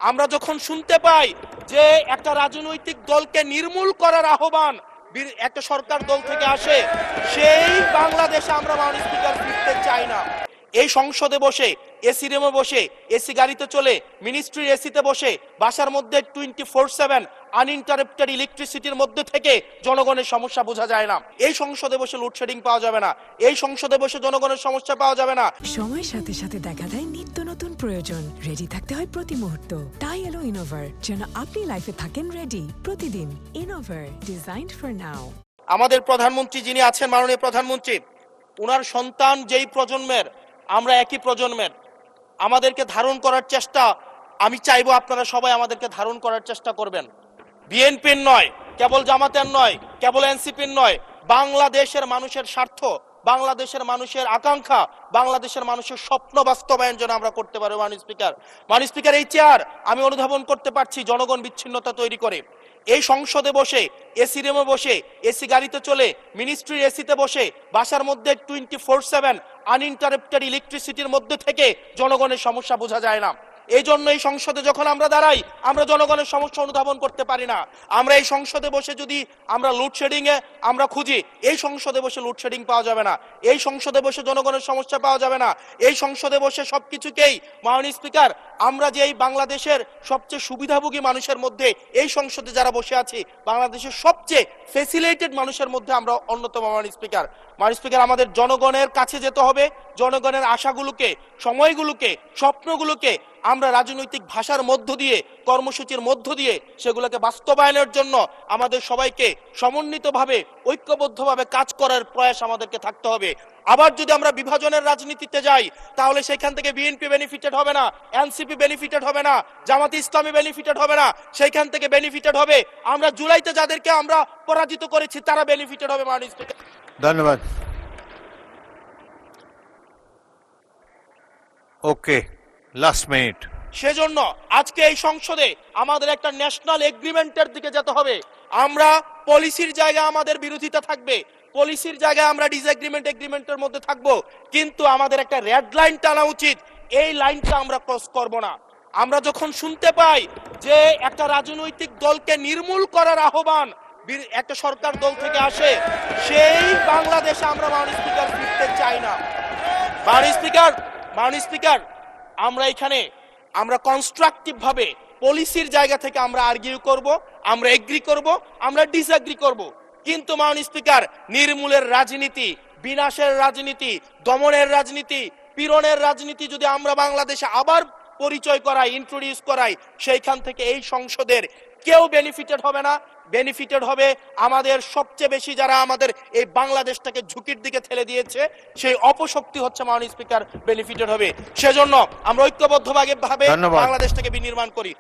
আমরা যখন শুনতে পাই যে একটা রাজনৈতিক দলকে নির্মূল করার আহ্বান একটা সরকার দল থেকে আসে, সেই বাংলাদেশে আমরা মাননীয় স্পিকার ফিরতে চাই না। এই সংসদে বসে, এসি রুমে বসে, এসি গাড়িতে চলে, মিনিস্ট্রির এসিতে বসে, বাসার মধ্যে 24/7 আনইন্টারাপ্টেড ইলেকট্রিসিটির মধ্যে থেকে জনগণের সমস্যা বোঝা যায় না। এই সংসদে বসে লোডশেডিং পাওয়া যাবে না, এই সংসদে বসে জনগণের সমস্যা পাওয়া যাবে না। সময়ের সাথে সাথে দেখা দেয় নিত্য নতুন প্রয়োজন, রেডি থাকতে হয় প্রতি মুহূর্ত। তাই এলো ইনোভার, যেন আপনি লাইফে থাকেন রেডি প্রতিদিন। Innova, designed for now. আমাদের প্রধানমন্ত্রী যিনি আছেন, মাননীয় প্রধানমন্ত্রী, ওনার সন্তান যেই প্রজন্মের, আমরা একই প্রজন্মের, আমাদেরকে ধারণ করার চেষ্টা, আমি চাইবো আপনারা সবাই আমাদেরকে ধারণ করার চেষ্টা করবেন। বিএনপির নয়, কেবল জামাতের নয়, কেবল এনসিপির নয়, বাংলাদেশের মানুষের স্বার্থ, বাংলাদেশের মানুষের আকাঙ্ক্ষা, বাংলাদেশের মানুষের স্বপ্ন বাস্তবায়ন যেন আমরা করতে পারি। মাননীয় স্পিকার, এই চেয়ার আমি অনুধাবন করতে পারছি জনগণ বিচ্ছিন্নতা তৈরি করে। এই সংসদে বসে, এসি রুমে বসে, এসি গাড়িতে চলে, মিনিস্ট্রির এসিতে বসে, বাসার মধ্যে 24/7 আনইন্টারাপ্টেড ইলেকট্রিসিটির মধ্যে থেকে জনগণের সমস্যা বোঝা যায় না। এই জন্য এই সংসদে যখন আমরা দাঁড়াই, আমরা জনগণের সমস্যা অনুধাবন করতে পারি না। আমরা এই সংসদে বসে যদি আমরা লোডশেডিং এ আমরা খুঁজি, এই সংসদে বসে লোডশেডিং পাওয়া যাবে না, এই সংসদে বসে জনগণের সমস্যা পাওয়া যাবে না। এই সংসদে বসে সবকিছুকেই, মাননীয় স্পিকার, আমরা যে এই বাংলাদেশের সবচেয়ে সুবিধাভোগী মানুষের মধ্যে এই সংসদে যারা বসে আছি, বাংলাদেশের সবচেয়ে ফেসিলিটেড মানুষের মধ্যে আমরা অন্যতম। মাননীয় স্পিকার, আমাদের জনগণের কাছে যেতে হবে, জনগণের আশাগুলোকে, সময়গুলোকে, স্বপ্নগুলোকে আমরা রাজনৈতিক ভাষার মধ্য দিয়ে, কর্মসূচির মধ্য দিয়ে সেগুলোকে বাস্তবায়নের জন্য আমাদের সবাইকে সমন্বিতভাবে, ঐক্যবদ্ধভাবে কাজ করার প্রয়াস আমাদেরকে থাকতে হবে। আবার যদি আমরা বিভাজনের রাজনীতিতে যাই, তাহলে সেখান থেকে বিএনপি বেনিফিটেড হবে না, এনসিপি বেনিফিটেড হবে না, জামাত ইসলামী বেনিফিটেড হবে না, সেইখান থেকে বেনিফিটেড হবে আমরা জুলাইতে যাদেরকে আমরা পরাজিত করেছি, তারা বেনিফিটেড হবে। মাননীয় স্পিকার, ধন্যবাদ। ওকে, লাস্ট মিনিট। সেজন্য আজকে এই সংসদে আমাদের একটা ন্যাশনাল এগ্রিমেন্টের দিকে যেতে হবে। আমরা পলিসির জায়গায় আমাদের বিরোধিতা থাকবে, পলিসির জায়গায় আমরা এগ্রিমেন্টের মধ্যে থাকবো, কিন্তু আমাদের একটা রেড লাইন টানা উচিত। এই লাইনটা আমরা ক্রস করব না। আমরা যখন শুনতে পাই যে একটা রাজনৈতিক দলকে নির্মূল করার আহ্বান একটা সরকার দল থেকে আসে, সেই বাংলাদেশে আমরা মাননীয় স্পিকার ফিরতে চাই না। মাননীয় স্পিকার, আমরা এখানে আমরা কনস্ট্রাকটিভ ভাবে পলিসির জায়গা থেকে আমরা আর্গিউ করব, আমরা এগ্রি করব, আমরা ডিসএগ্রি করব, কিন্তু মাননীয় স্পিকার, নির্মূলের রাজনীতি, বিনাশের রাজনীতি, দমনের রাজনীতি, পীড়নের রাজনীতি যদি আমরা বাংলাদেশে আবার পরিচয় করাই, ইন্ট্রোডিউস করাই, সেইখান থেকে এই সংসদের কেউ বেনিফিটেড হবে না। বেনিফিটেড হবে আমাদের সবচেয়ে বেশি যারা আমাদের এই বাংলাদেশটাকে ঝুঁকির দিকে ঠেলে দিয়েছে, সেই অপশক্তি হচ্ছে মাননীয় স্পিকার বেনিফিটেড হবে। সেজন্য আমরা ঐক্যবদ্ধভাবে বাংলাদেশটাকে বিনির্মাণ করি।